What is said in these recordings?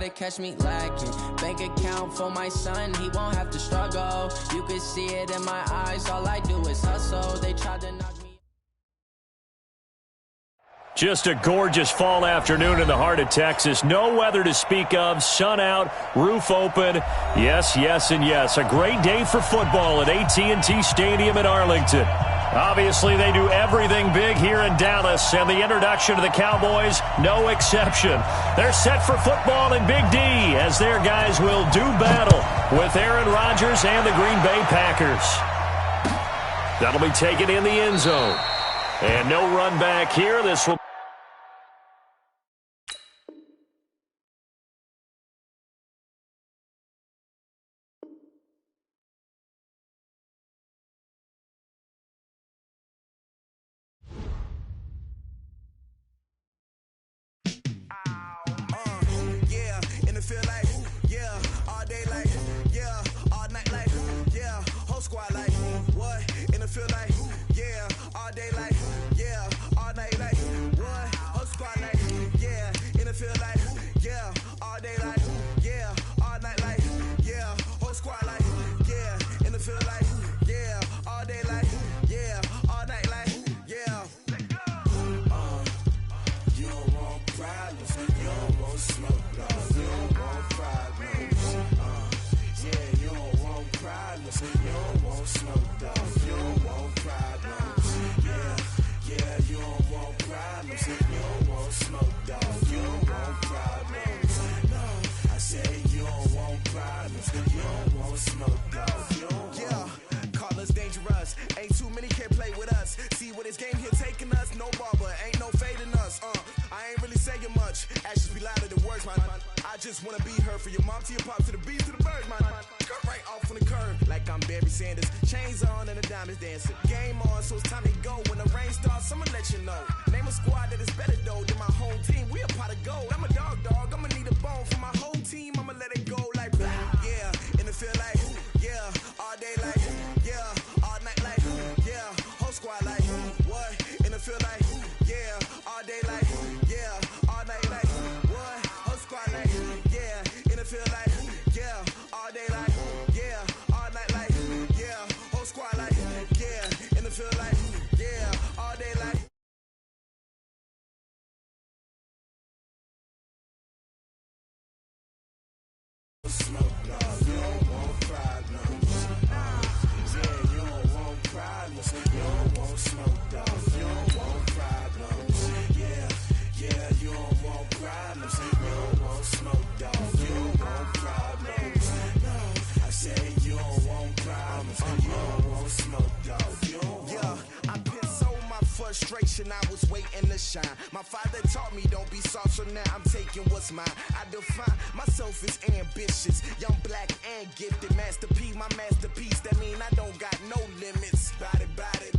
to catch me lacking. Bank account for my son, he won't have to struggle. You can see it in my eyes, all I do is hustle. They tried to knock me. Just a gorgeous fall afternoon in the heart of Texas. No weather to speak of. Sun out, roof open. Yes, yes, and yes. A great day for football at AT&T Stadium in Arlington. Obviously, they do everything big here in Dallas, and the introduction to the Cowboys, no exception. They're set for football in Big D as their guys will do battle with Aaron Rodgers and the Green Bay Packers. That'll be taken in the end zone. And no run back here. This will I was waiting to shine. My father taught me don't be soft, so now I'm taking what's mine. I define myself as ambitious, young, black, and gifted. Master P, my masterpiece. That mean I don't got no limits. Bout it,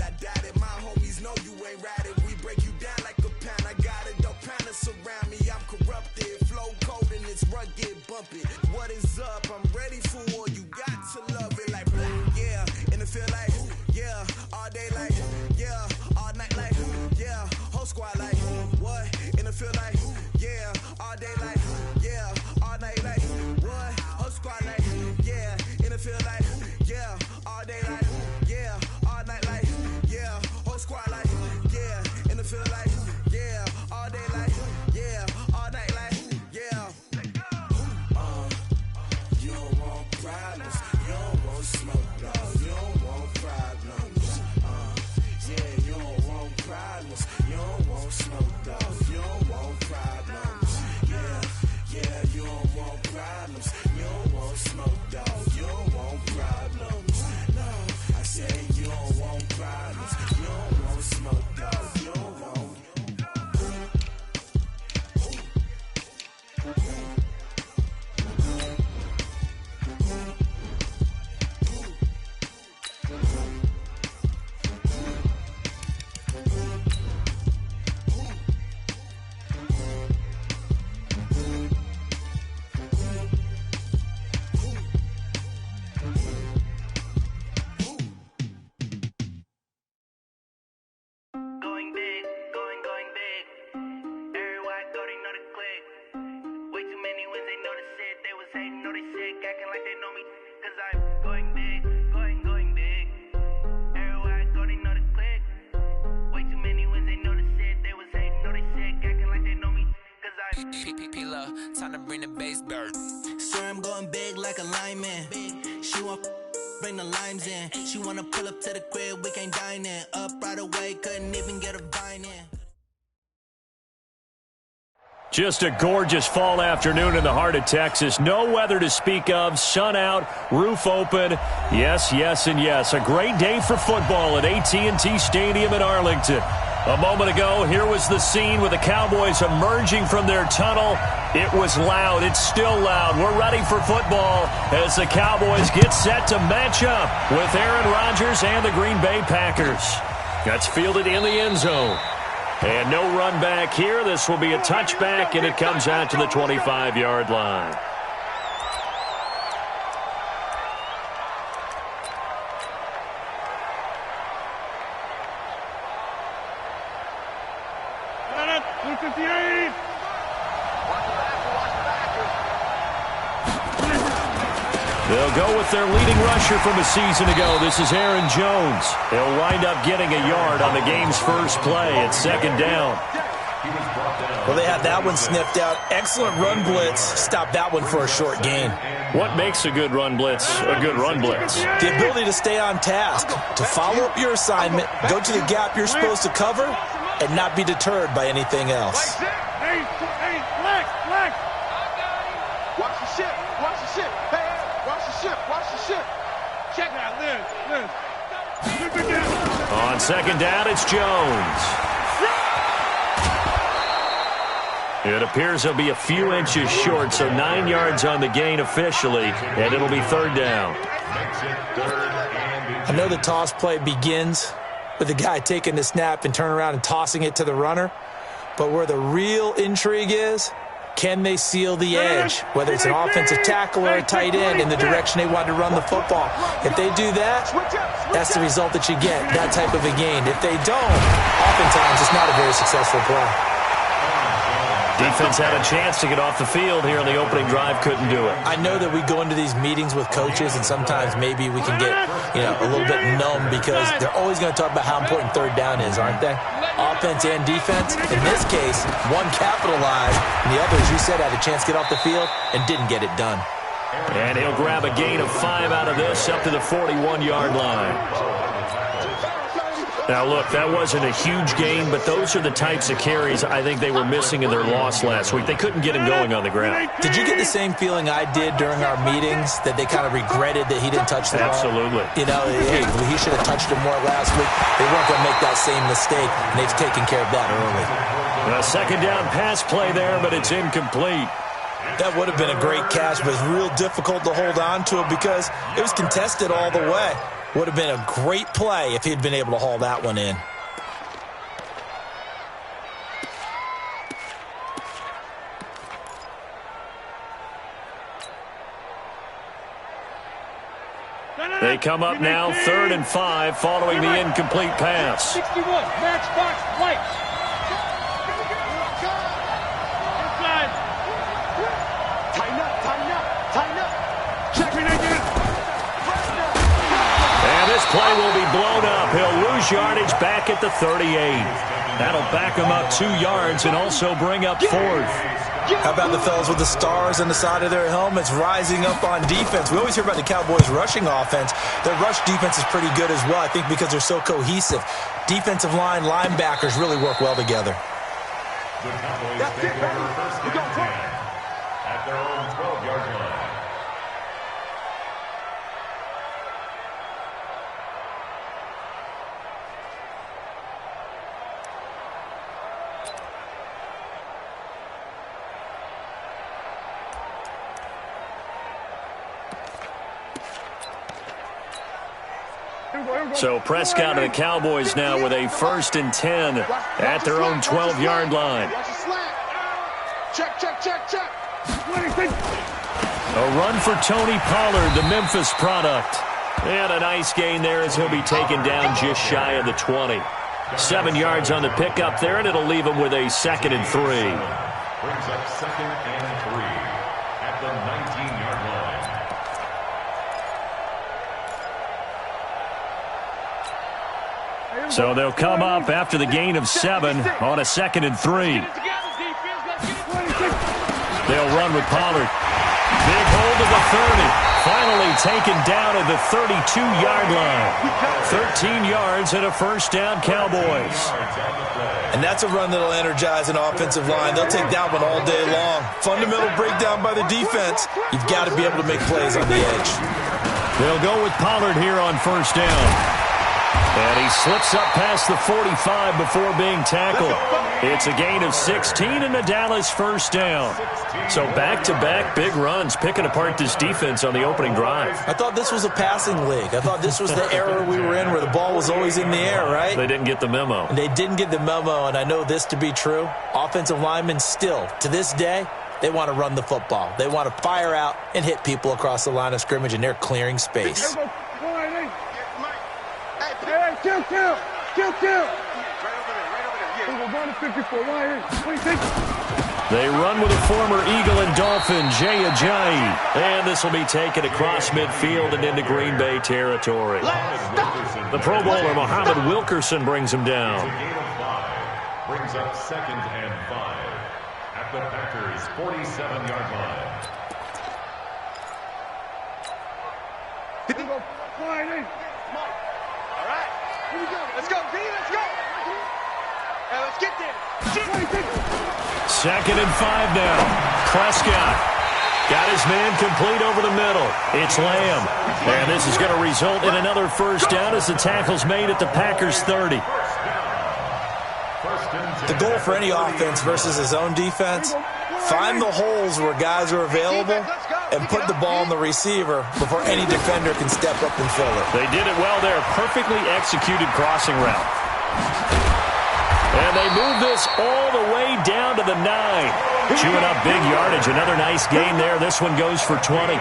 I doubt it. My homies know you ain't ratted. We break you down like a pound. I got it, dog pounders surround me. I'm corrupted, flow cold and it's rugged, bumpy. What is up? I'm ready for war. You got to love it like black, yeah. And it feel like, yeah, all day like, yeah, all night like, yeah, whole squad like, what? And it feel like, yeah, all day like, yeah, all night like, what? Whole squad like, yeah, and it feel like, yeah, all day like, yeah, all night like, yeah, whole squad like, yeah, and it feel like, yeah, all day like, yeah, all night like, yeah. You don't want time to bring the bass back. Swear I'm going big like a lineman. She want bring the limes in. She wanna pull up to the crib, we can't dine in. Up right away, couldn't even get a vine in. Just a gorgeous fall afternoon in the heart of Texas. No weather to speak of. Sun out, roof open. Yes, yes, and yes. A great day for football at AT&T Stadium in Arlington. A moment ago, here was the scene with the Cowboys emerging from their tunnel. It was loud. It's still loud. We're ready for football as the Cowboys get set to match up with Aaron Rodgers and the Green Bay Packers. That's fielded in the end zone. And no run back here. This will be a touchback, and it comes out to the 25-yard line. They'll go with their leading rusher from a season ago. This is Aaron Jones. He'll wind up getting a yard on the game's first play at second down. Well, they had that one sniffed out. Excellent run blitz. Stop that one for a short gain. What makes a good run blitz a good run blitz? The ability to stay on task, to follow up your assignment, go to the gap you're supposed to cover, and not be deterred by anything else. Hey, flex. Watch the ship. Hey, watch the ship. Check it out, Liz. On second down, it's Jones. It appears he'll be a few inches short, so 9 yards on the gain officially, and it'll be third down. I know the toss play begins with the guy taking the snap and turning around and tossing it to the runner, but where the real intrigue is, can they seal the edge, whether it's an offensive tackle or a tight end, in the direction they want to run the football? If they do that, that's the result that you get, that type of a gain. If they don't, oftentimes it's not a very successful play. Defense had a chance to get off the field here on the opening drive, couldn't do it. I know that we go into these meetings with coaches, and sometimes maybe we can get, a little bit numb because they're always going to talk about how important third down is, aren't they? Offense and defense. In this case, one capitalized, and the other, as you said, had a chance to get off the field and didn't get it done. And he'll grab a gain of 5 out of this up to the 41-yard line. Now, look, that wasn't a huge gain, but those are the types of carries I think they were missing in their loss last week. They couldn't get him going on the ground. Did you get the same feeling I did during our meetings, that they kind of regretted that he didn't touch the ball? Absolutely. Hey, he should have touched it more last week. They weren't going to make that same mistake, and they've taken care of that early. A second down pass play there, but it's incomplete. That would have been a great catch, but it's real difficult to hold on to it because it was contested all the way. Would have been a great play if he'd been able to haul that one in. They come up now, 3rd and 5, following the incomplete pass. 61, matchbox white. Inside. Tighten up. Check me again. And this play will be blown up. He'll lose yardage back at the 38. That'll back him up 2 yards and also bring up 4th. How about the fellas with the stars on the side of their helmets rising up on defense? We always hear about the Cowboys' rushing offense. Their rush defense is pretty good as well, I think, because they're so cohesive. Defensive line, linebackers really work well together. That's it, baby. We're going to at their own 12-yard line. So Prescott and the Cowboys now with a 1st and 10 at their own 12-yard line. check. A run for Tony Pollard, the Memphis product. And a nice gain there as he'll be taken down just shy of the 20. 7 yards on the pickup there, and it'll leave him with a 2nd and 3. Brings up 2nd and 3 at the 19-yard line. So they'll come up after the gain of 7 on a 2nd and 3. They'll run with Pollard. Big hold of the 30. Finally taken down at the 32-yard line. 13 yards and a first down, Cowboys. And that's a run that'll energize an offensive line. They'll take that one all day long. Fundamental breakdown by the defense. You've got to be able to make plays on the edge. They'll go with Pollard here on first down. And he slips up past the 45 before being tackled. It's a gain of 16 and a Dallas first down. So back-to-back big runs picking apart this defense on the opening drive. I thought this was a passing league. I thought this was the era we were in where the ball was always in the air, right? They didn't get the memo. They didn't get the memo, and I know this to be true. Offensive linemen still, to this day, they want to run the football. They want to fire out and hit people across the line of scrimmage, and they're clearing space. Kill. Right over there. 54. They run with a former Eagle and Dolphin, Jay Ajayi. And this will be taken across midfield and into Green Bay territory. The Pro Bowler, Muhammad Wilkerson, brings him down. Brings up 2nd and 5 at the Packers' 47-yard line. All right. Here we go. Let's go, B. Let's go. Now let's get there. 2nd and 5 now. Prescott got his man complete over the middle. It's Lamb. And this is going to result in another first down as the tackle's made at the Packers' 30. The goal for any offense versus his own defense, find the holes where guys are available and put the ball on the receiver before any defender can step up and fill it. They did it well there. Perfectly executed crossing route. And they move this all the way down to the 9. Chewing up big yardage. Another nice gain there. This one goes for 20.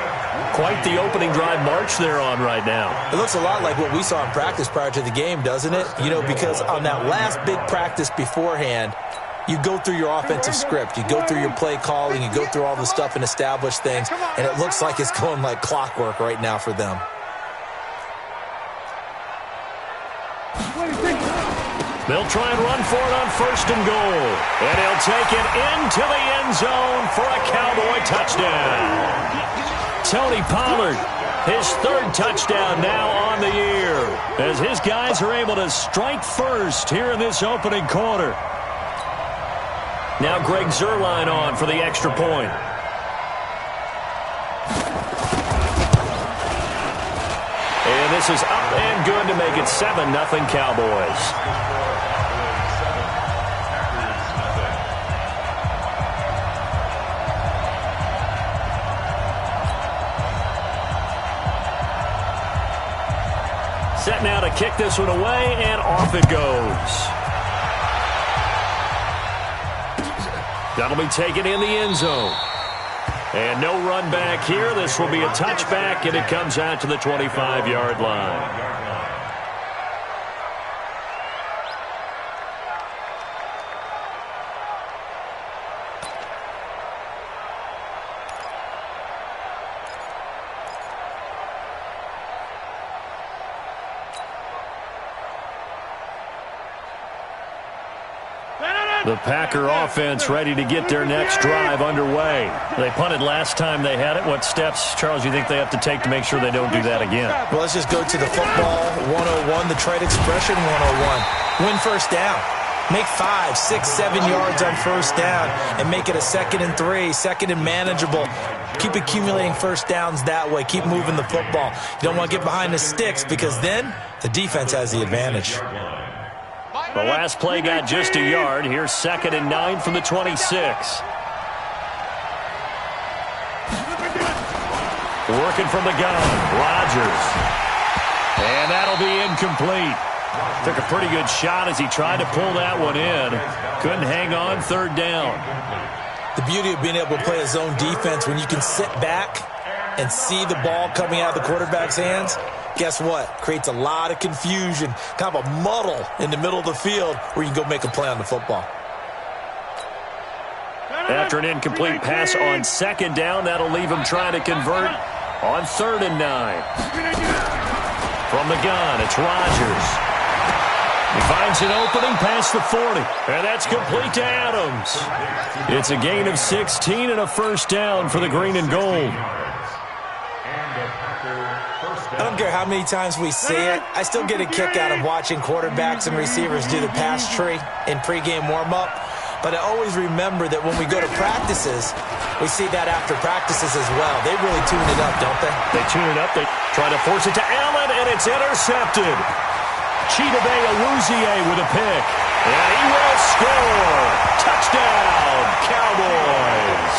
Quite the opening drive march they're on right now. It looks a lot like what we saw in practice prior to the game, doesn't it? You know, because on that last big practice beforehand, you go through your offensive script. You go through your play calling. You go through all the stuff and establish things. And it looks like it's going like clockwork right now for them. They'll try and run for it on 1st and goal. And he'll take it into the end zone for a Cowboy touchdown. Tony Pollard, his 3rd touchdown now on the year, as his guys are able to strike first here in this opening quarter. Now Greg Zuerlein on for the extra point. And this is up and good to make it 7-0 Cowboys. Set now to kick this one away, and off it goes. That'll be taken in the end zone. And no run back here. This will be a touchback, and it comes out to the 25-yard line. The Packer offense ready to get their next drive underway. They punted last time they had it. What steps, Charles, you think they have to take to make sure they don't do that again? Well, let's just go to the football 101, the trade expression 101. Win first down. Make 5, 6, 7 yards on first down and make it a 2nd and 3, 2nd and manageable. Keep accumulating first downs that way. Keep moving the football. You don't want to get behind the sticks because then the defense has the advantage. The last play got just a yard. Here's 2nd and 9 from the 26. Working from the gun, Rodgers. And that'll be incomplete. Took a pretty good shot as he tried to pull that one in. Couldn't hang on 3rd down. The beauty of being able to play a zone defense when you can sit back and see the ball coming out of the quarterback's hands, guess what? Creates a lot of confusion, kind of a muddle in the middle of the field where you can go make a play on the football. After an incomplete pass on 2nd down, that'll leave him trying to convert on 3rd and 9. From the gun, it's Rodgers. He finds an opening past the 40, and that's complete to Adams. It's a gain of 16 and a first down for the green and gold. I don't care how many times we see it. I still get a kick out of watching quarterbacks and receivers do the pass tree in pregame warm-up. But I always remember that when we go to practices, we see that after practices as well. They really tune it up, don't they? They tune it up. They try to force it to Allen, and it's intercepted. Chidobe Awuzie with a pick. And he will score. Touchdown, Cowboys.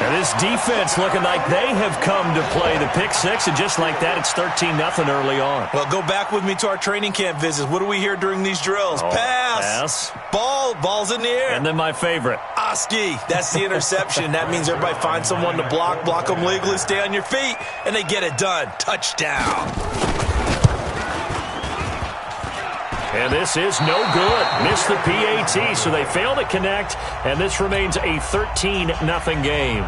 And this defense looking like they have come to play the pick six, and just like that, it's 13-0 early on. Well, go back with me to our training camp visits. What do we hear during these drills? Pass. Ball's in the air. And then my favorite. Oski. That's the interception. That means everybody finds someone to block them legally, stay on your feet, and they get it done. Touchdown. And this is no good. Missed the PAT, so they fail to connect, and this remains a 13-0 game.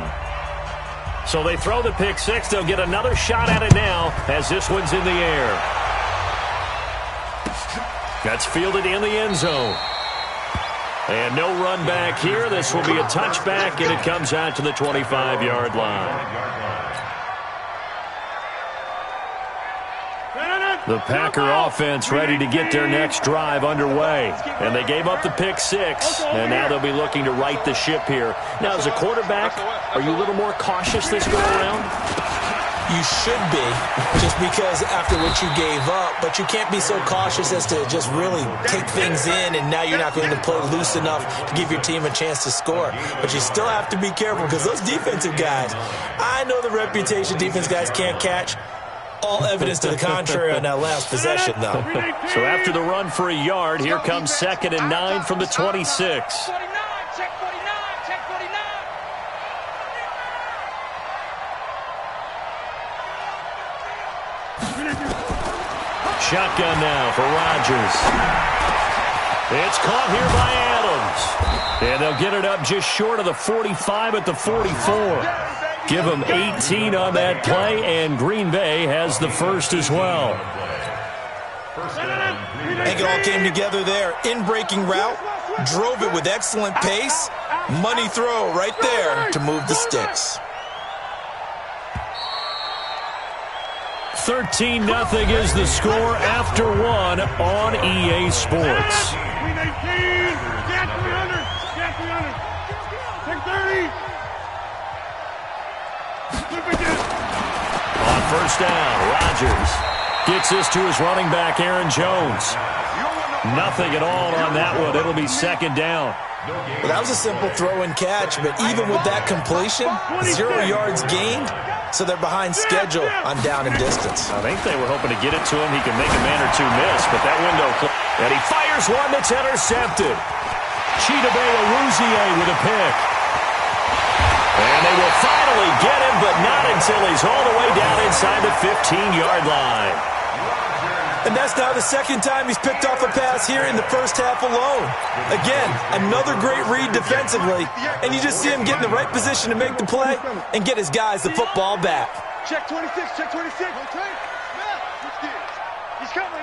So they throw the pick six. They'll get another shot at it now as this one's in the air. That's fielded in the end zone. And no run back here. This will be a touchback, and it comes out to the 25-yard line. The Packer offense ready to get their next drive underway. And they gave up the pick six, and now they'll be looking to right the ship here. Now, as a quarterback, are you a little more cautious this go-around? You should be, just because after what you gave up. But you can't be so cautious as to just really take things in, and now you're not going to play loose enough to give your team a chance to score. But you still have to be careful because those defensive guys, I know the reputation defense guys can't catch. All evidence to the contrary on that last possession, though. So after the run for a yard, here comes 2nd and 9 from the 26. Shotgun now for Rodgers. It's caught here by Adams. And they'll get it up just short of the 45 at the 44. Give them 18 on that play, and Green Bay has the first as well. I think it all came together there. In-breaking route, drove it with excellent pace. Money throw right there to move the sticks. 13-0 is the score after one on EA Sports. On first down, Rodgers gets this to his running back, Aaron Jones. Nothing at all on that one. It'll be 2nd down. Well, that was a simple throw and catch, but even with that completion, 0 yards gained, so they're behind schedule on down and distance. I think they were hoping to get it to him. He can make a man or two miss, but that window, and he fires one that's intercepted. Chidobe Awuzie with a pick. And they will finally get him, but not until he's all the way down inside the 15-yard line. And that's now the second time he's picked off a pass here in the first half alone. Again, another great read defensively, and you just see him get in the right position to make the play and get his guys the football back. Check 26, check 26. He's coming.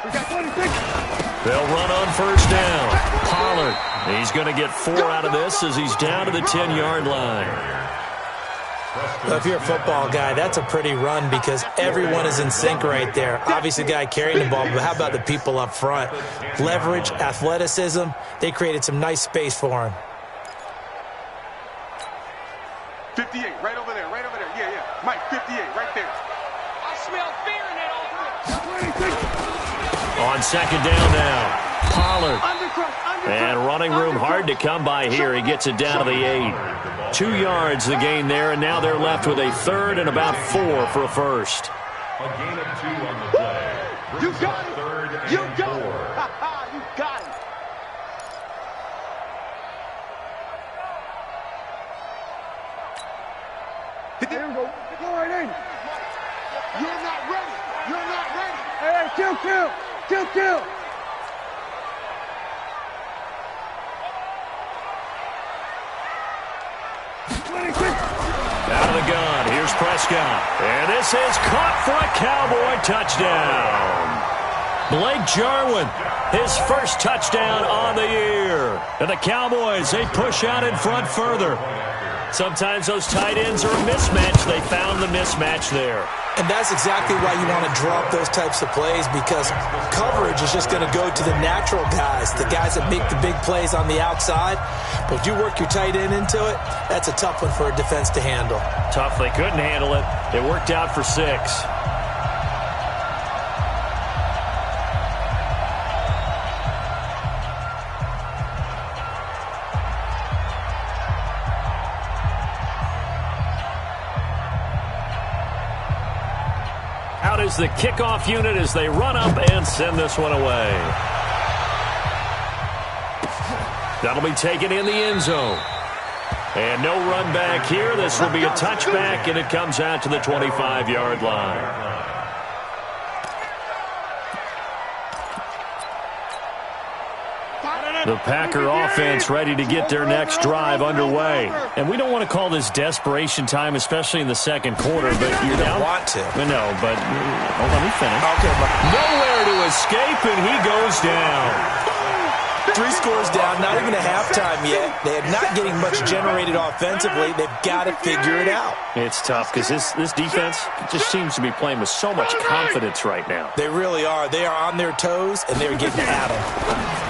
We got 26. They'll run on first down. Pollard, he's going to get 4 out of this as he's down to the 10-yard line. Well, if you're a football guy, that's a pretty run because everyone is in sync right there. Obviously, the guy carrying the ball, but how about the people up front? Leverage, athleticism, they created some nice space for him. 58, right over there. Yeah. Mike, 58, right there. I smell fear in that offense. On 2nd down now, Pollard. And running room hard to come by here. He gets it down to the 8. 2 yards the gain there, and now they're left with a 3rd and about 4 for a first. A gain of 2 on the play. You got it. 3rd and You 4. got it. You got it. There we go. Go right in. You're not ready. Hey, kill. Out of the gun, here Here's Prescott. And this is caught for a Cowboy touchdown. Blake Jarwin, his first touchdown on the year. And the Cowboys, they push out in front further. Sometimes those tight ends are a mismatch. They found the mismatch there. And that's exactly why you want to drop those types of plays, because coverage is just going to go to the natural guys, the guys that make the big plays on the outside. But if you work your tight end into it, that's a tough one for a defense to handle. Tough. They couldn't handle it. It worked out for 6. Out is the kickoff unit as they run up and send this one away. That'll be taken in the end zone. And no run back here. This will be a touchback, and it comes out to the 25-yard line. The Packer offense ready to get their next drive underway. And we don't want to call this desperation time, especially in the second quarter, but you're down. Want to. No, but let me finish. Okay, but nowhere to escape, and he goes down. 3 scores down, not even a halftime yet. They're not getting much generated offensively. They've got to figure it out. It's tough because this defense just seems to be playing with so much confidence right now. They really are. They are on their toes, and they're getting at them.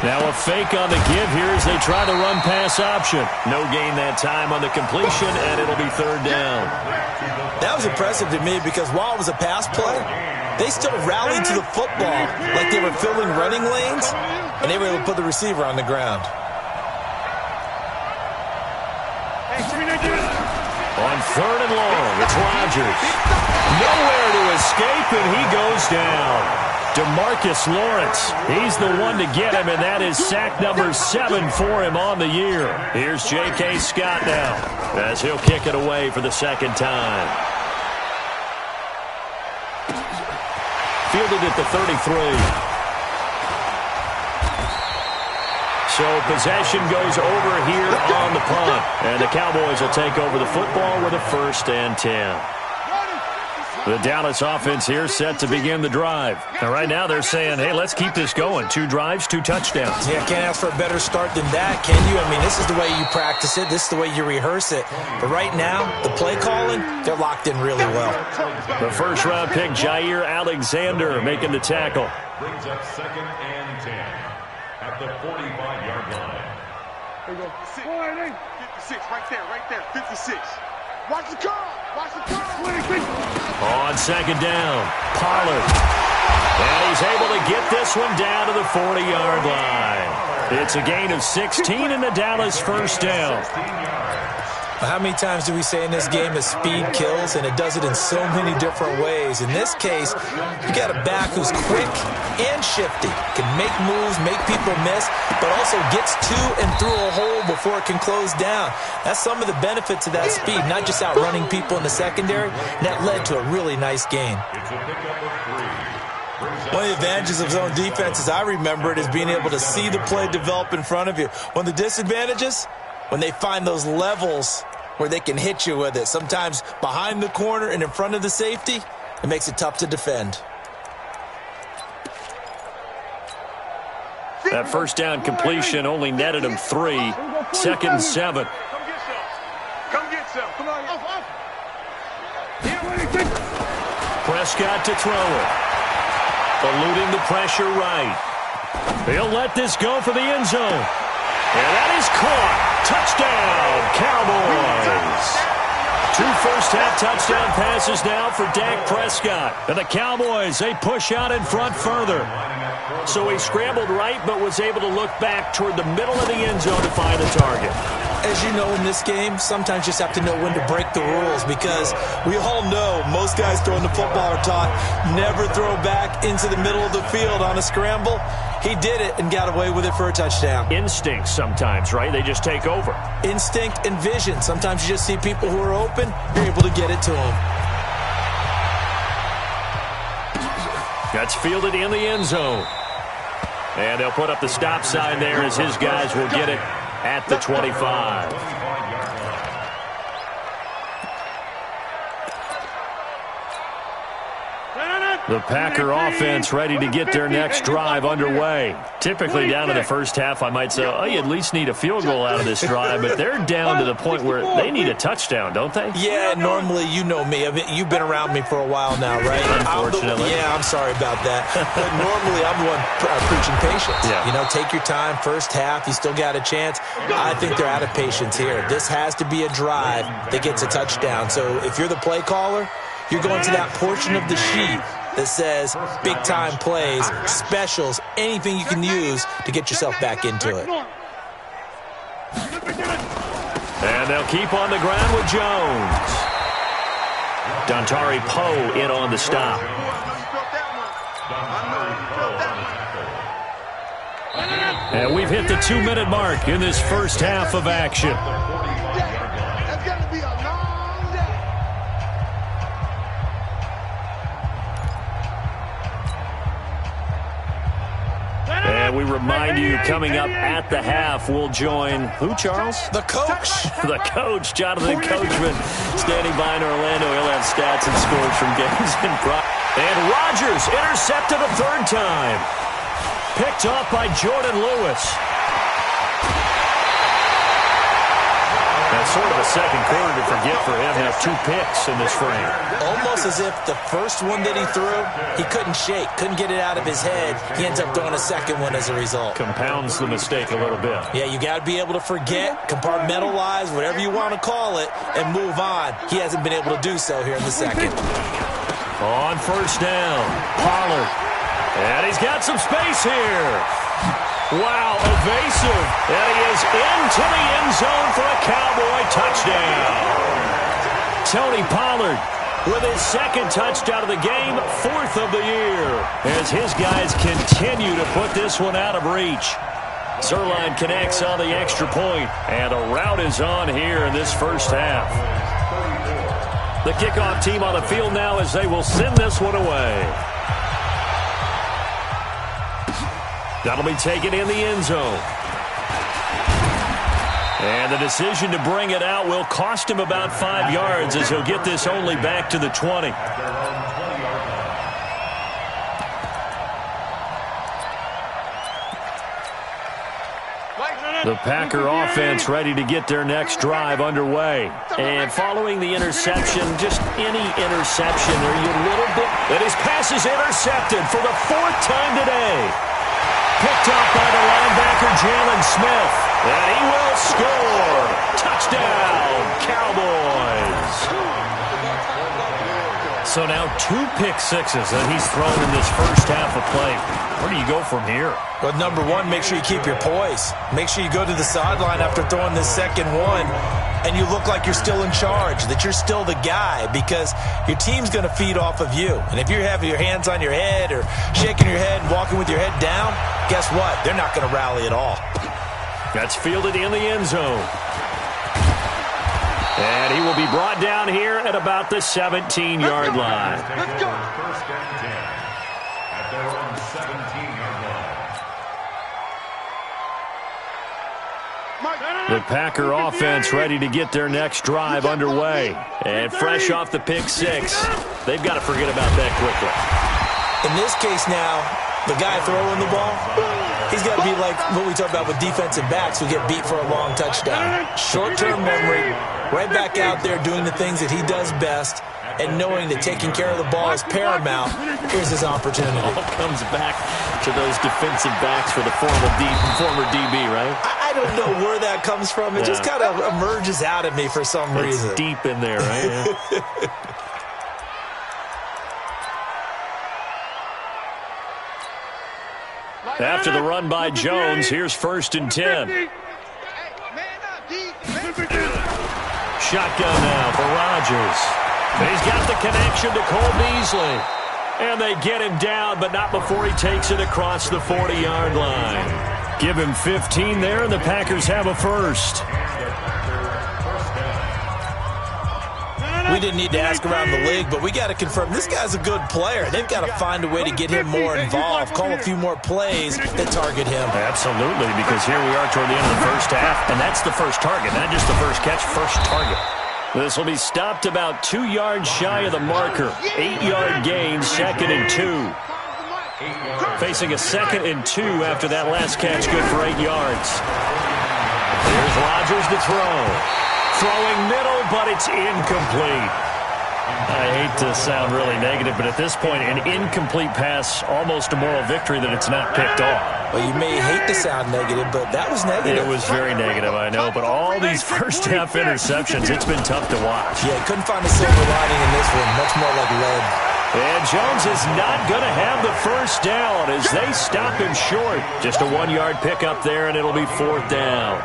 Now a fake on the give here as they try the run-pass option. No gain that time on the completion, and it'll be 3rd down. That was impressive to me because while it was a pass play, they still rallied to the football like they were filling running lanes, and they were able to put the receiver on the ground. On 3rd and long, it's Rodgers. Nowhere to escape, and he goes down. DeMarcus Lawrence, he's the one to get him, and that is sack number 7 for him on the year. Here's J.K. Scott now as he'll kick it away for the 2nd time. Fielded at the 33. So possession goes over here on the punt. And the Cowboys will take over the football with a 1st and 10. The Dallas offense here set to begin the drive. And right now they're saying, hey, let's keep this going. 2 drives, 2 touchdowns. Yeah, can't ask for a better start than that, can you? I mean, this is the way you practice it. This is the way you rehearse it. But right now, the play calling, they're locked in really well. The 1st-round pick, Jair Alexander, making the tackle. Brings up 2nd and 10 at the 45-yard line. There you go. 56, right there, 56. Watch the car. Watch the car. On 2nd down, Pollard. And he's able to get this one down to the 40-yard line. It's a gain of 16 in the Dallas 1st down. How many times do we say in this game that speed kills, and it does it in so many different ways? In this case, you got a back who's quick and shifty, can make moves, make people miss, but also gets to and through a hole before it can close down. That's some of the benefits of that speed, not just outrunning people in the secondary. And that led to a really nice gain. One of the advantages of zone defense, as I remember it, is being able to see the play develop in front of you. One of the disadvantages, when they find those levels where they can hit you with it, sometimes behind the corner and in front of the safety, it makes it tough to defend. That 1st down completion only netted him 3. 2nd and 7. Come get some. Come on. Prescott to throw it. Eluding the pressure right. He'll let this go for the end zone. And that is caught. Touchdown, Cowboys. 2 first-half touchdown passes now for Dak Prescott. And the Cowboys, they push out in front further. So he scrambled right, but was able to look back toward the middle of the end zone to find a target. As you know, in this game, sometimes you just have to know when to break the rules, because we all know most guys throwing the football are taught never throw back into the middle of the field on a scramble. He did it and got away with it for a touchdown. Instinct sometimes, right? They just take over. Instinct and vision. Sometimes you just see people who are open, you're able to get it to them. That's fielded in the end zone. And they'll put up the stop sign there as his guys will get it at the 25. The Packer offense ready to get their next drive underway. Typically down in the first half, I might say, oh, you at least need a field goal out of this drive, but they're down to the point where they need a touchdown, don't they? Yeah, normally, you know me. You've been around me for a while now, right? Unfortunately. I'm sorry about that. But normally, I'm the one preaching patience. Yeah. You know, take your time, first half, you still got a chance. I think they're out of patience here. This has to be a drive that gets a touchdown. So if you're the play caller, you're going to that portion of the sheet that says big-time plays, specials, anything you can use to get yourself back into it. And they'll keep on the ground with Jones. Dontari Poe in on the stop. And we've hit the 2-minute mark in this first half of action. And we remind you, coming up at the half, we'll join who, Charles? The coach. The coach, Jonathan Coachman, standing by in Orlando. He'll have stats and scores from games in prime. And Rodgers intercepted a third time. Picked off by Jordan Lewis. That's sort of a second quarter to forget for him. Now 2 picks in this frame. Almost as if the first one that he threw, he couldn't shake, couldn't get it out of his head. He ends up throwing a second one as a result. Compounds the mistake a little bit. Yeah, you got to be able to forget, compartmentalize, whatever you want to call it, and move on. He hasn't been able to do so here in the second. On first down, Pollard. And he's got some space here. Wow, evasive. And he is into the end zone for a Cowboy touchdown. Tony Pollard with his second touchdown of the game, 4th of the year, as his guys continue to put this one out of reach. Zerline connects on the extra point, and a rout is on here in this first half. The kickoff team on the field now as they will send this one away. That'll be taken in the end zone. And the decision to bring it out will cost him about 5 yards as he'll get this only back to the 20. The Packer offense ready to get their next drive underway. And following the interception, just any interception, are you a little bit... And his pass is intercepted for the 4th time today. Picked up by the linebacker, Jalen Smith. And he will score. Touchdown, Cowboys. So now 2 pick sixes that he's thrown in this first half of play. Where do you go from here? Well, number one, make sure you keep your poise. Make sure you go to the sideline after throwing this second one, and you look like you're still in charge, that you're still the guy, because your team's going to feed off of you. And if you're having your hands on your head or shaking your head and walking with your head down, guess what? They're not going to rally at all. That's fielded in the end zone. And he will be brought down here at about the 17-yard line. Let's go. First and 10 at their own 17-yard line. The Packer offense ready to get their next drive underway. And fresh off the pick six, they've got to forget about that quickly. In this case now, the guy throwing the ball, he's got to be like what we talk about with defensive backs who get beat for a long touchdown. Short-term memory, right back out there doing the things that he does best, and knowing that taking care of the ball is paramount. Here's his opportunity. All comes back to those defensive backs for the former DB, right? I don't know where that comes from. It just kind of emerges out of me for some reason. It's deep in there, right? Yeah. After the run by Jones, here's 1st and 10. Shotgun now for Rodgers. He's got the connection to Cole Beasley. And they get him down, but not before he takes it across the 40-yard line. Give him 15 there, and the Packers have a first. We didn't need to ask around the league, but we got to confirm this guy's a good player. They've got to find a way to get him more involved, call a few more plays that target him. Absolutely, because here we are toward the end of the first half, and that's the first target, not just the first catch, first target. This will be stopped about 2 yards shy of the marker. 8-yard gain, 2nd and 2. Facing a 2nd and 2 after that last catch, good for 8 yards. Here's Rodgers to throw. Throwing middle, but it's incomplete. I hate to sound really negative, but at this point, an incomplete pass, almost a moral victory that it's not picked off. Well, you may hate to sound negative, but that was negative. It was very negative, I know, but all these first-half interceptions, it's been tough to watch. Yeah, couldn't find a silver lining in this one, much more like lead. And Jones is not going to have the first down as they stop him short. Just a 1-yard pickup there, and it'll be 4th down.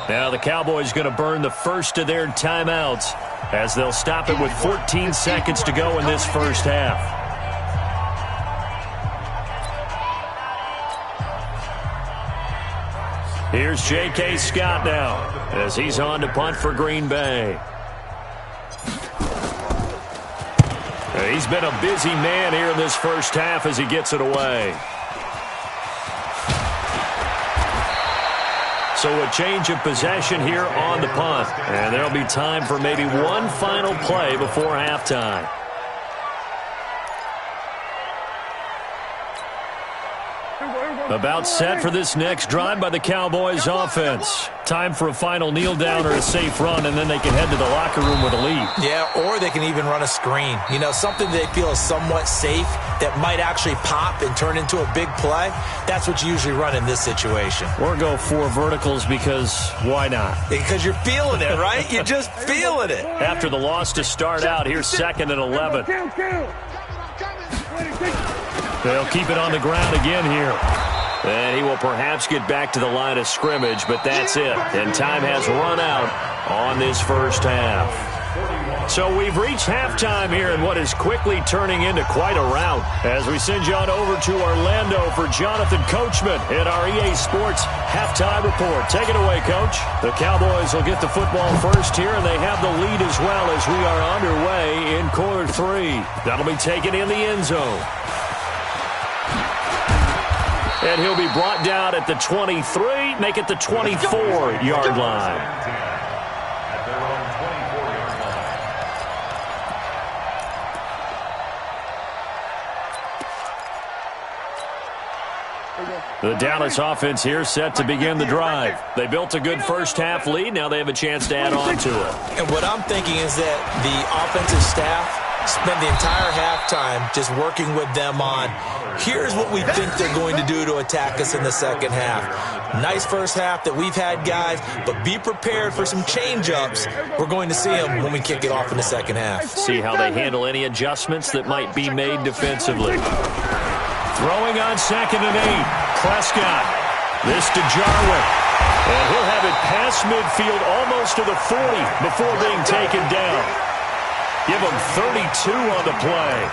Now the Cowboys going to burn the first of their timeouts as they'll stop it with 14 seconds to go in this first half. Here's J.K. Scott now as he's on to punt for Green Bay. He's been a busy man here in this first half as he gets it away. So a change of possession here on the punt. And there'll be time for maybe one final play before halftime. About set for this next drive by the Cowboys offense. Time for a final kneel down or a safe run, and then they can head to the locker room with a lead. Yeah, or they can even run a screen. You know, something they feel is somewhat safe that might actually pop and turn into a big play. That's what you usually run in this situation. Or go 4 verticals because why not? Because you're feeling it, right? You're just feeling it. After the loss to start out, here's 2nd and 11. They'll keep it on the ground again here. And he will perhaps get back to the line of scrimmage, but that's it. And time has run out on this first half. So we've reached halftime here in what is quickly turning into quite a rout. As we send you on over to Orlando for Jonathan Coachman in our EA Sports Halftime Report. Take it away, Coach. The Cowboys will get the football first here, and they have the lead as well as we are underway in quarter 3. That'll be taken in the end zone. And he'll be brought down at the 23, make it the 24-yard line. The Dallas offense here set to begin the drive. They built a good first-half lead. Now they have a chance to add on to it. And what I'm thinking is that the offensive staff spend the entire halftime just working with them on, here's what we think they're going to do to attack us in the second half. Nice first half that we've had, guys, but be prepared for some change-ups. We're going to see them when we kick it off in the second half. See how they handle any adjustments that might be made defensively. Throwing on 2nd and 8. Prescott. This to Jarwin. And he'll have it past midfield almost to the 40 before being taken down. Give him 32 on the play.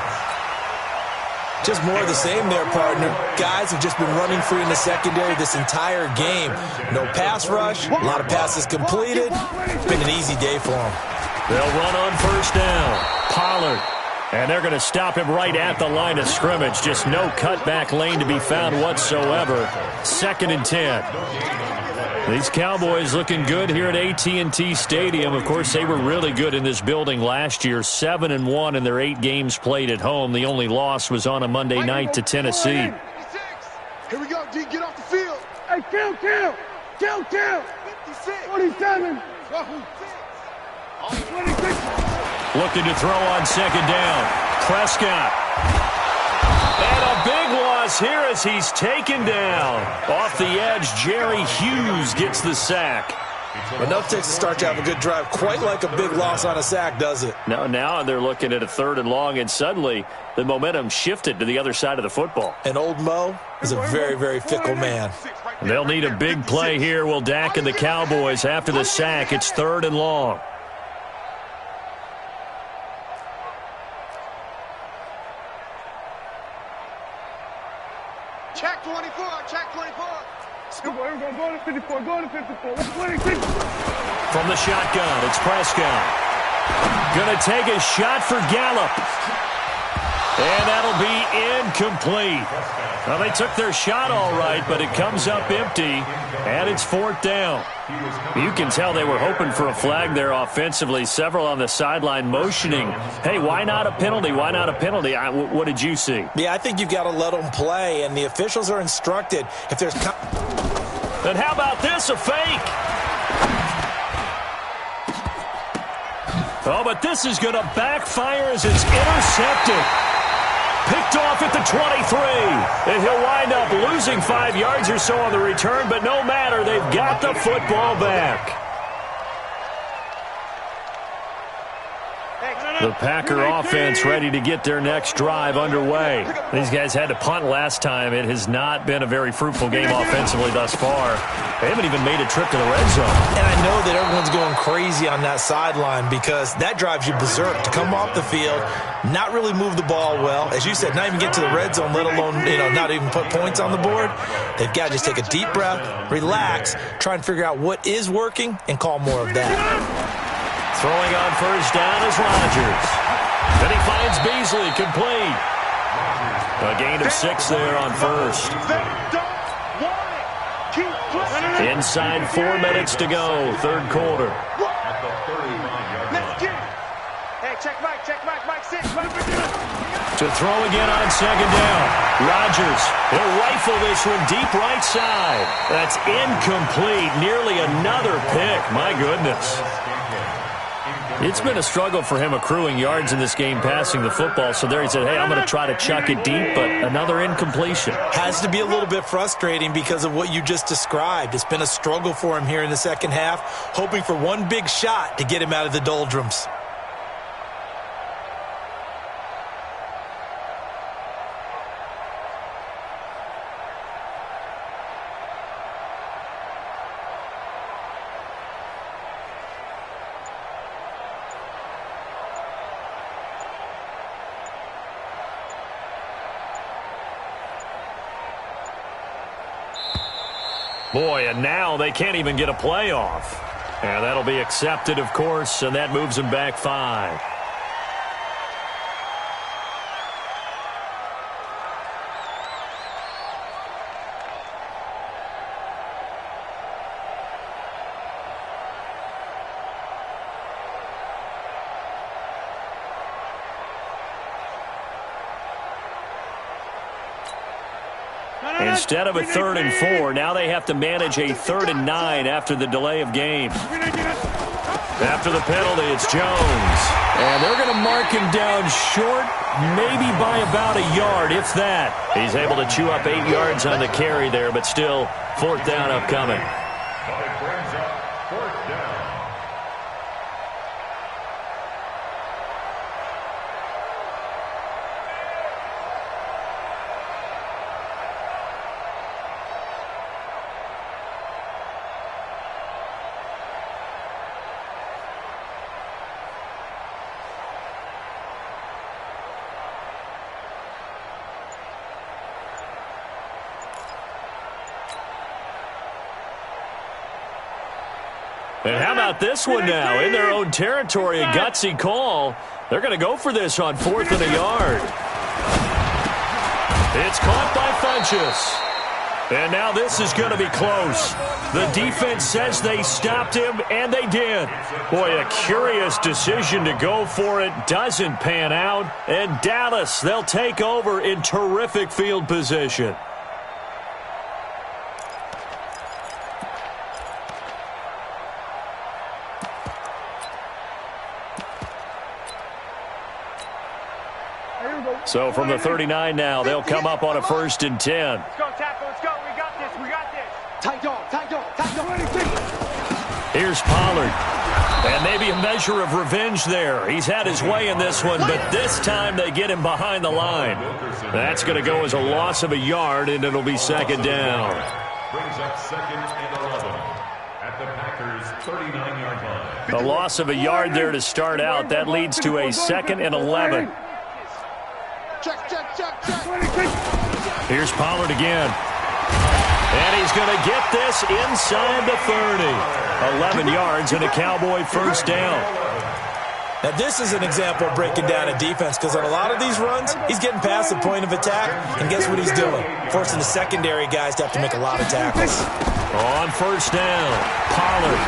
Just more of the same there, partner. Guys have just been running free in the secondary this entire game. No pass rush, a lot of passes completed. It's been an easy day for them. They'll run on first down. Pollard. And they're going to stop him right at the line of scrimmage. Just no cutback lane to be found whatsoever. 2nd and 10. These Cowboys looking good here at AT&T Stadium. Of course, they were really good in this building last year. 7-1 in their 8 games played at home. The only loss was on a Monday night to Tennessee. Here we go, D. Get off the field. Hey, kill. 56. 47. 26. Looking to throw on 2nd down. Prescott. And a big loss here as he's taken down. Off the edge, Jerry Hughes gets the sack. Enough takes to start to have a good drive. Quite like a big loss on a sack, does it? No, now they're looking at a 3rd and long, and suddenly the momentum shifted to the other side of the football. And old Mo is a very, very fickle man. They'll need a big play here, will Dak and the Cowboys. After the sack, it's 3rd and long. Check 24. Go to 54. 26. From the shotgun, it's Prescott. Going to take a shot for Gallup. And that'll be incomplete. Well, they took their shot all right, but it comes up empty, and it's 4th down. You can tell they were hoping for a flag there offensively. Several on the sideline motioning, hey, why not a penalty? Why not a penalty? What did you see? Yeah, I think you've got to let them play, and the officials are instructed if there's... And how about this, a fake? Oh, but this is going to backfire as it's intercepted. Picked off at the 23. And he'll wind up losing 5 yards or so on the return, but no matter, they've got the football back. The Packer offense ready to get their next drive underway. These guys had to punt last time. It has not been a very fruitful game offensively thus far. They haven't even made a trip to the red zone. And I know that everyone's going crazy on that sideline because that drives you berserk to come off the field, not really move the ball well. As you said, not even get to the red zone, let alone, not even put points on the board. They've got to just take a deep breath, relax, try and figure out what is working, and call more of that. Throwing on first down is Rodgers. Then he finds Beasley, complete. A gain of 6 there on first. Inside 4 minutes to go, 3rd quarter. To throw again on 2nd down. Rodgers, he'll rifle this one deep right side. That's incomplete. Nearly another pick. My goodness. It's been a struggle for him accruing yards in this game passing the football. So there he said, hey, I'm going to try to chuck it deep, but another incompletion. Has to be a little bit frustrating because of what you just described. It's been a struggle for him here in the second half, hoping for one big shot to get him out of the doldrums. Boy, and now they can't even get a playoff. And that'll be accepted, of course, and that moves them back 5. Instead of a 3rd and 4, now they have to manage a 3rd and 9 after the delay of game. After the penalty, it's Jones. And they're going to mark him down short, maybe by about a yard, if that. He's able to chew up 8 yards on the carry there, but still 4th down upcoming. That brings up 4th down. And how about this one now? In their own territory, a gutsy call. They're going to go for this on 4th and a yard. It's caught by Funchess. And now this is going to be close. The defense says they stopped him, and they did. Boy, a curious decision to go for it. Doesn't pan out. And Dallas, they'll take over in terrific field position. So from the 39 now, they'll come up on a 1st and 10. Let's go, tackle. Let's go. We got this. We got this. Tight dog. Tight dog. Tight dog. Here's Pollard. And maybe a measure of revenge there. He's had his way in this one, but this time they get him behind the line. That's going to go as a loss of a yard, and it'll be 2nd down. Brings up 2nd and 11 at the Packers' 39-yard line. A loss of a yard there to start out. That leads to a 2nd and 11. Check, check, check, check. Here's Pollard again. And he's going to get this inside the 30. 11 yards and a Cowboy 1st down. Now, this is an example of breaking down a defense because on a lot of these runs, he's getting past the point of attack, and guess what he's doing? Forcing the secondary guys to have to make a lot of tackles. On first down, Pollard.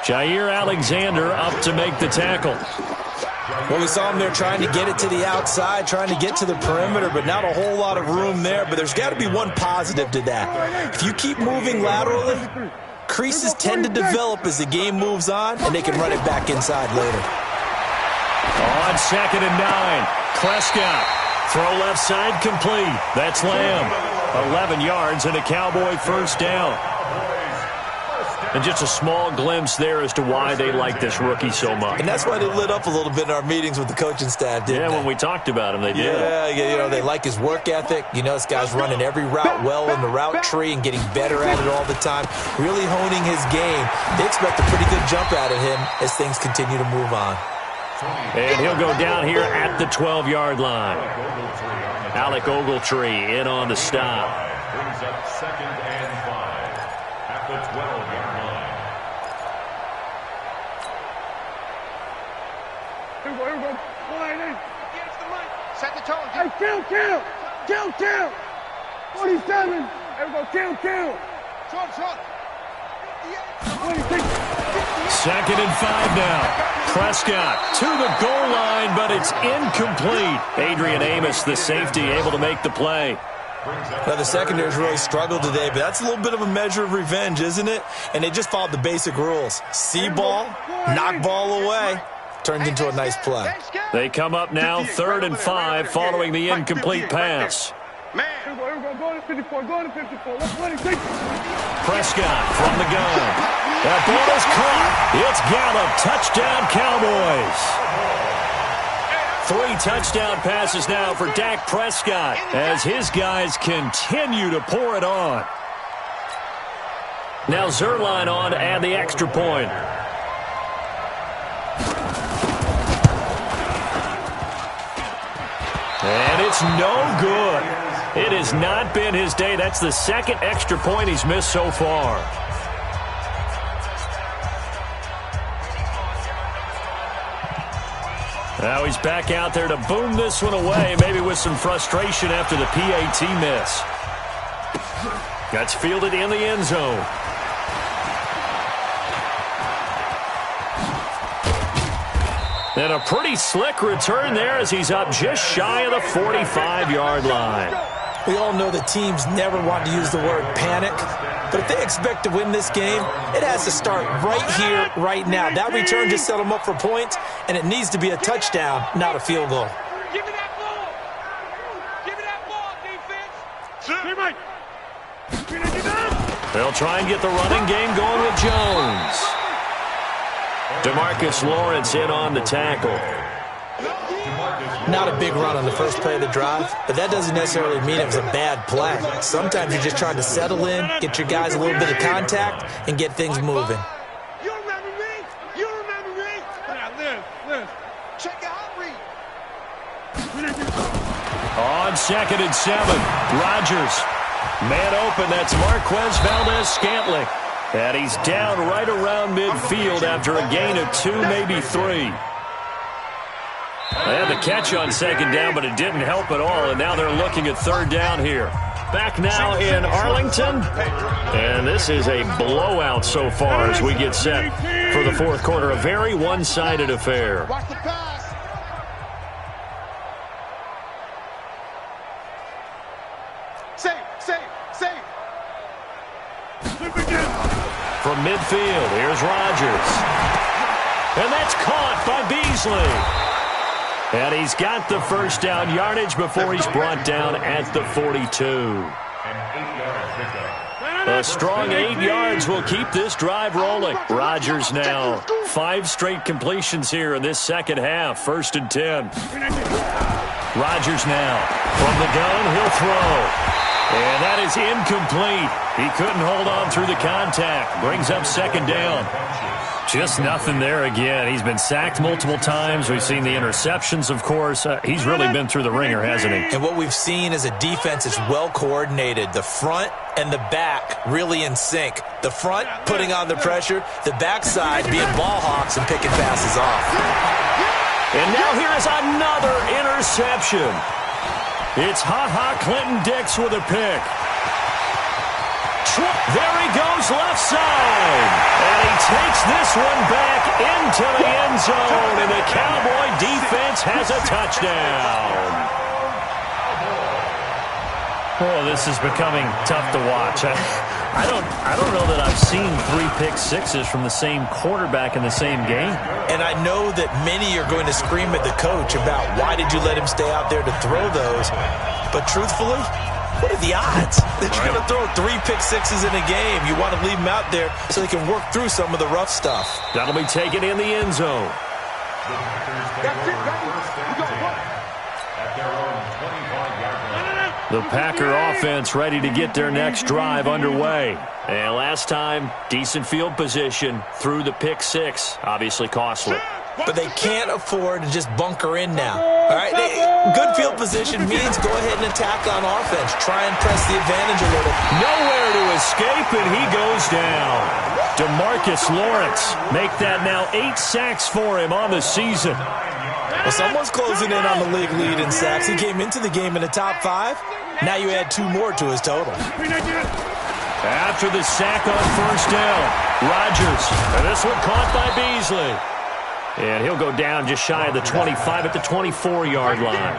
Jair Alexander up to make the tackle. Well, we saw him there trying to get it to the outside, trying to get to the perimeter, but not a whole lot of room there. But there's got to be one positive to that. If you keep moving laterally, creases tend to develop as the game moves on, and they can run it back inside later. On 2nd and 9, Prescott. Throw left side complete. That's Lamb. 11 yards and a Cowboy first down. And just a small glimpse there as to why they like this rookie so much. And that's why they lit up a little bit in our meetings with the coaching staff, didn't they? When we talked about him, they did. Yeah, you know, they like his work ethic. You know, this guy's running every route well in the route tree and getting better at it all the time, really honing his game. They expect a pretty good jump out of him as things continue to move on. And he'll go down here at the 12-yard line. Alec Ogletree in on the stop. Brings up 2nd and 5 at the 12-yard line. Here we go. Line in. Set the tone. Hey, kill. 47. Here we go, kill. Short. 26. 2nd and 5 now. Prescott to the goal line, but it's incomplete. Adrian Amos, the safety, able to make the play. Now, the secondary's really struggled today, but that's a little bit of a measure of revenge, isn't it? And they just followed the basic rules. See ball, knock ball away. Turned into a nice play. They come up now 3rd and 5 following the incomplete pass. Prescott from the gun. That ball is caught. It's Gallup. Touchdown, Cowboys. 3 touchdown passes now for Dak Prescott as his guys continue to pour it on. Now Zerline on to add the extra point. And it's no good. It has not been his day. That's the 2nd extra point he's missed so far. Now he's back out there to boom this one away, maybe with some frustration after the PAT miss. That's fielded in the end zone. And a pretty slick return there as he's up just shy of the 45-yard line. We all know the teams never want to use the word panic, but if they expect to win this game, it has to start right here, right now. That return just set them up for points, and it needs to be a touchdown, not a field goal. Give me that ball. Give me that ball, defense. They'll try and get the running game going with Jones. DeMarcus Lawrence in on the tackle. Not a big run on the first play of the drive, but that doesn't necessarily mean it was a bad play. Sometimes you're just trying to settle in, get your guys a little bit of contact, and get things moving. You remember me? Now, Liz. Check out read. On 2nd and 7, Rodgers. Man open, that's Marquez Valdez-Scantling. And he's down right around midfield after a gain of 2, maybe 3. They had the catch on 2nd down, but it didn't help at all, and now they're looking at 3rd down here. Back now in Arlington, and this is a blowout so far as we get set for the 4th quarter. A very one-sided affair. Watch the pass. Save. From midfield, here's Rodgers. And that's caught by Beasley. And he's got the first down yardage before he's brought down at the 42. A strong 8 yards will keep this drive rolling. Rodgers now 5 straight completions here in this second half. 1st and 10. Rodgers now from the gun, he'll throw. And that is incomplete. He couldn't hold on through the contact. Brings up 2nd down. Just nothing there again. He's been sacked multiple times. We've seen the interceptions, of course. He's really been through the ringer, hasn't he? And what we've seen is a defense that's well coordinated. The front and the back really in sync. The front putting on the pressure, the backside being ball hawks and picking passes off. And now here is another interception. It's Ha-Ha Clinton Dix with a pick. There he goes left side. And he takes this one back into the end zone. And the Cowboy defense has a touchdown. Oh, this is becoming tough to watch. I don't know that I've seen 3 pick sixes from the same quarterback in the same game. And I know that many are going to scream at the coach about why did you let him stay out there to throw those. But truthfully, what are the odds that you're going to throw 3 pick sixes in a game? You want to leave them out there so they can work through some of the rough stuff. That'll be taken in the end zone. The Packer offense ready to get their next drive underway. And last time, decent field position through the pick 6. Obviously costly. But they can't afford to just bunker in now. All right, good field position means go ahead and attack on offense. Try and press the advantage a little. Nowhere to escape, and he goes down. DeMarcus Lawrence make that now 8 sacks for him on the season. Well, someone's closing in on the league lead in sacks. He came into the game in the top 5. Now you add 2 more to his total. After the sack on first down, Rodgers. And this one caught by Beasley. And he'll go down just shy of the 25 at the 24-yard line.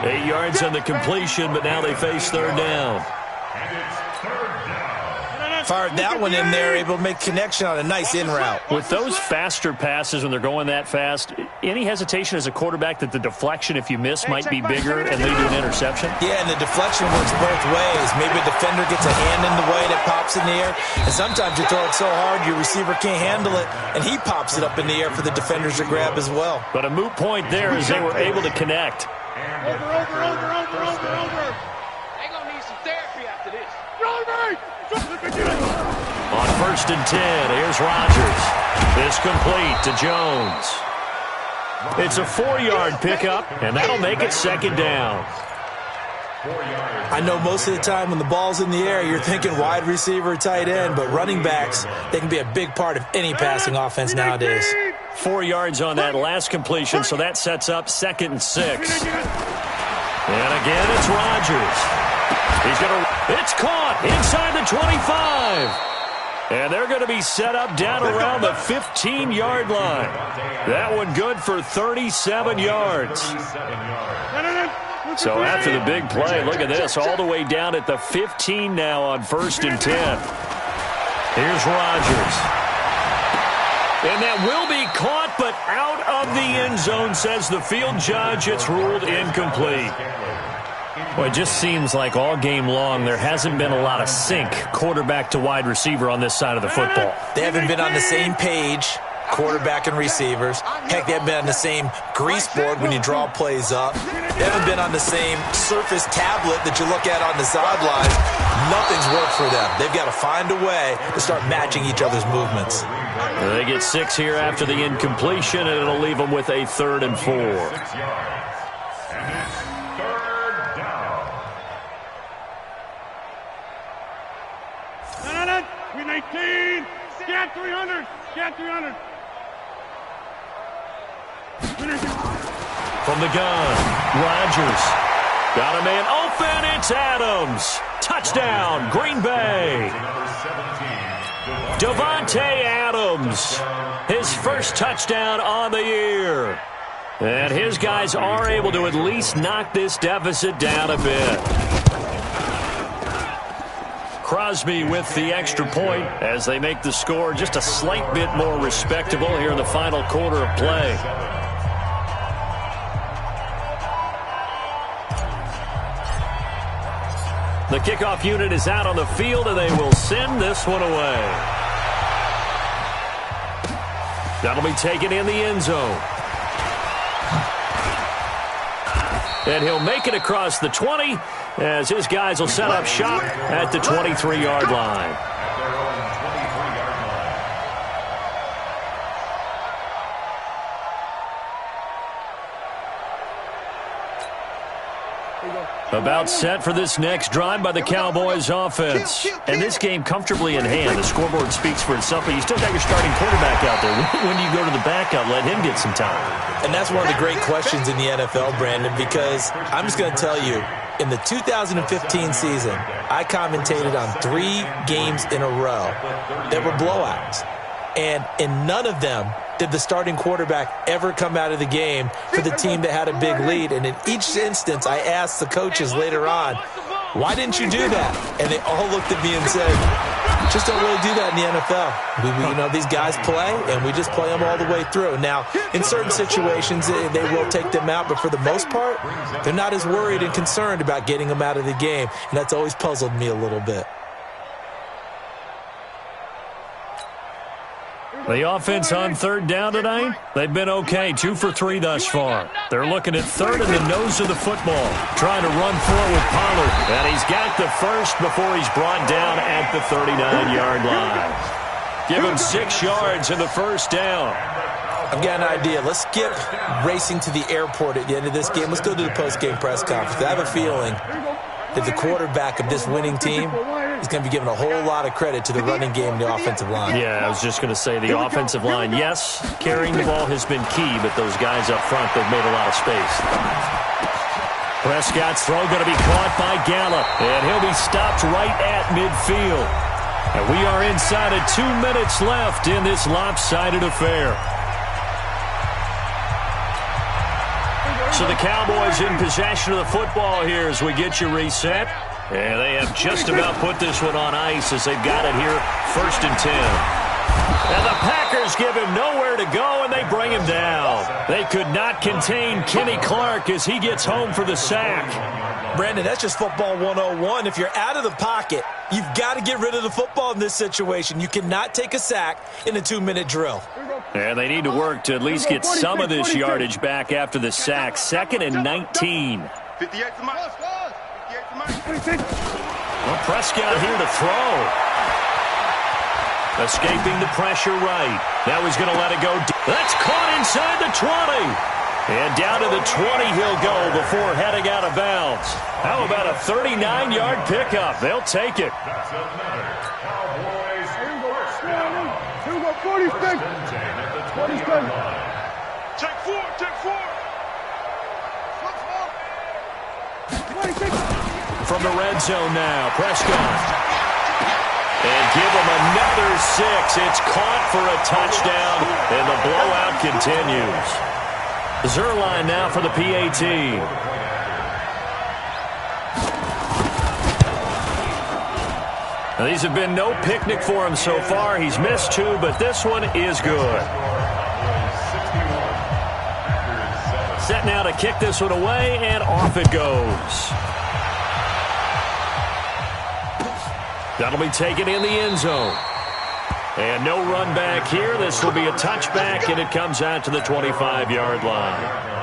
8 yards on the completion, but now they face third down. Fired that one in there, able to make connection on a nice in route. With those faster passes when they're going that fast, any hesitation as a quarterback that the deflection, if you miss, might be bigger and lead to an interception? Yeah, and the deflection works both ways. Maybe a defender gets a hand in the way that pops in the air, and sometimes you throw it so hard your receiver can't handle it, and he pops it up in the air for the defenders to grab as well. But a moot point there as they were able to connect. Over. They're going to need some therapy after this. On first and 10, here's Rodgers. This complete to Jones. It's a 4-yard pickup, and that'll make it second down. I know most of the time when the ball's in the air, you're thinking wide receiver, tight end, but running backs, they can be a big part of any passing offense nowadays. 4 yards on that last completion, so that sets up 2nd and 6. And again, it's Rodgers. It's caught inside the 25. And they're going to be set up down around the 15-yard line. That one good for 37 yards. So after the big play, look at this, all the way down at the 15 now on first and 10. Here's Rodgers. And that will be caught, but out of the end zone, says the field judge. It's ruled incomplete. Well, it just seems like all game long there hasn't been a lot of sync quarterback to wide receiver on this side of the football. They haven't been on the same page, quarterback and receivers. Heck, they haven't been on the same grease board when you draw plays up. They haven't been on the same surface tablet that you look at on the sidelines. Nothing's worked for them. They've got to find a way to start matching each other's movements. They get 6 here after the incompletion, and it'll leave them with a 3rd and 4. Scan 300. Scan 300. From the gun, Rodgers. Got a man open. It's Adams. Touchdown, Green Bay. Davante Adams. His first touchdown on the year. And his guys are able to at least knock this deficit down a bit. Crosby with the extra point as they make the score just a slight bit more respectable here in the final quarter of play. The kickoff unit is out on the field, and they will send this one away. That'll be taken in the end zone. And he'll make it across the 20 as his guys will set up shop at the 23-yard line. About set for this next drive by the Cowboys offense. And this game comfortably in hand. The scoreboard speaks for itself, but you still got your starting quarterback out there. When do you go to the backup, let him get some time? And that's one of the great questions in the NFL, Brandon, because I'm just going to tell you, in the 2015 season, I commentated on 3 games in a row that were blowouts. And in none of them did the starting quarterback ever come out of the game for the team that had a big lead. And in each instance, I asked the coaches later on, why didn't you do that? And they all looked at me and said, just don't really do that in the NFL. These guys play, and we just play them all the way through. Now, in certain situations, they will take them out, but for the most part, they're not as worried and concerned about getting them out of the game. And that's always puzzled me a little bit. The offense on third down tonight, they've been okay, 2 for 3 thus far. They're looking at third in the nose of the football, trying to run for it with Pollard. And he's got the first before he's brought down at the 39-yard line. Give him 6 yards in the first down. I've got an idea. Let's skip racing to the airport at the end of this game. Let's go to the post-game press conference. I have a feeling that the quarterback of this winning team is going to be given a whole lot of credit to the running game and the offensive line. Yeah, I was just going to say the offensive line, yes, carrying the ball has been key, but those guys up front, they've made a lot of space. Prescott's throw going to be caught by Gallup, and he'll be stopped right at midfield. And we are inside of 2 minutes left in this lopsided affair. So the Cowboys in possession of the football here as we get you reset. And they have just about put this one on ice as they've got it here, 1st and 10. And the Packers give him nowhere to go, and they bring him down. They could not contain Kenny Clark as he gets home for the sack. Brandon, that's just football 101. If you're out of the pocket, you've got to get rid of the football in this situation. You cannot take a sack in a 2-minute drill. And they need to work to at least get some of this yardage back after the sack. 2nd and 19. 58 to Mike. Well, Prescott here to throw. Escaping the pressure right. Now he's going to let it go. That's caught inside the 20. And down to the 20 he'll go before heading out of bounds. How about a 39-yard pickup? They'll take it. That's another Cowboys first down. 46. 47. Take 4. Take 4. From the red zone now, Prescott. And give him another 6. It's caught for a touchdown, and the blowout continues. Zerline now for the PAT. Now, these have been no picnic for him so far. He's missed 2, but this one is good. Set now to kick this one away, and off it goes. That'll be taken in the end zone. And no run back here. This will be a touchback, and it comes out to the 25-yard line.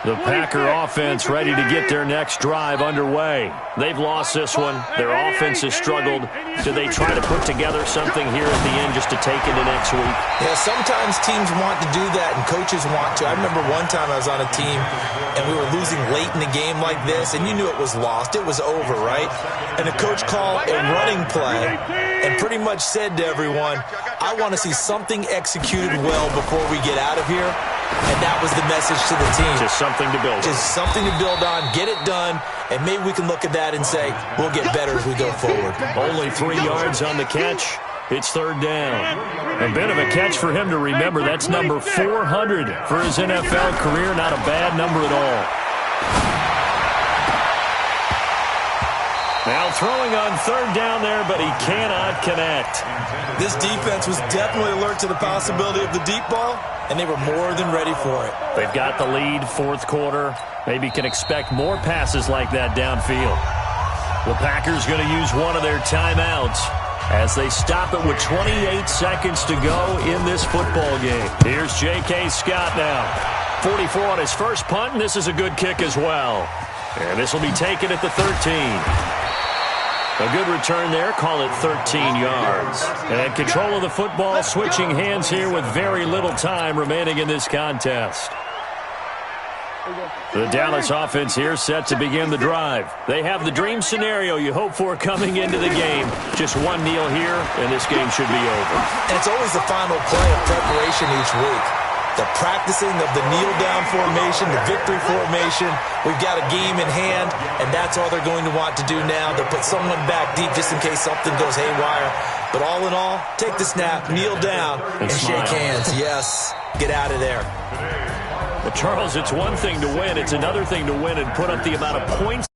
The Packer offense ready to get their next drive underway. They've lost this one. Their offense has struggled. Do they try to put together something here at the end just to take into next week? Yeah, sometimes teams want to do that and coaches want to. I remember one time I was on a team and we were losing late in the game like this, and you knew it was lost. It was over, right? And the coach called a running play and pretty much said to everyone, I want to see something executed well before we get out of here. And that was the message to the team. Just something to build on. Just something to build on, get it done, and maybe we can look at that and say, we'll get better as we go forward. Only 3 yards on the catch. It's 3rd down. A bit of a catch for him to remember. That's number 400 for his NFL career. Not a bad number at all. Now throwing on 3rd down there, but he cannot connect. This defense was definitely alert to the possibility of the deep ball, and they were more than ready for it. They've got the lead, 4th quarter. Maybe can expect more passes like that downfield. The Packers going to use one of their timeouts as they stop it with 28 seconds to go in this football game. Here's J.K. Scott now. 44 on his first punt, and this is a good kick as well. And this will be taken at the 13. A good return there, call it 13 yards. And control of the football, switching hands here with very little time remaining in this contest. The Dallas offense here set to begin the drive. They have the dream scenario you hope for coming into the game. Just one kneel here, and this game should be over. And it's always the final play of preparation each week. The practicing of the kneel-down formation, the victory formation. We've got a game in hand, and that's all they're going to want to do now. They'll put someone back deep just in case something goes haywire. But all in all, take the snap, kneel down, and shake hands. Yes, get out of there. Well, Charles, it's one thing to win. It's another thing to win and put up the amount of points.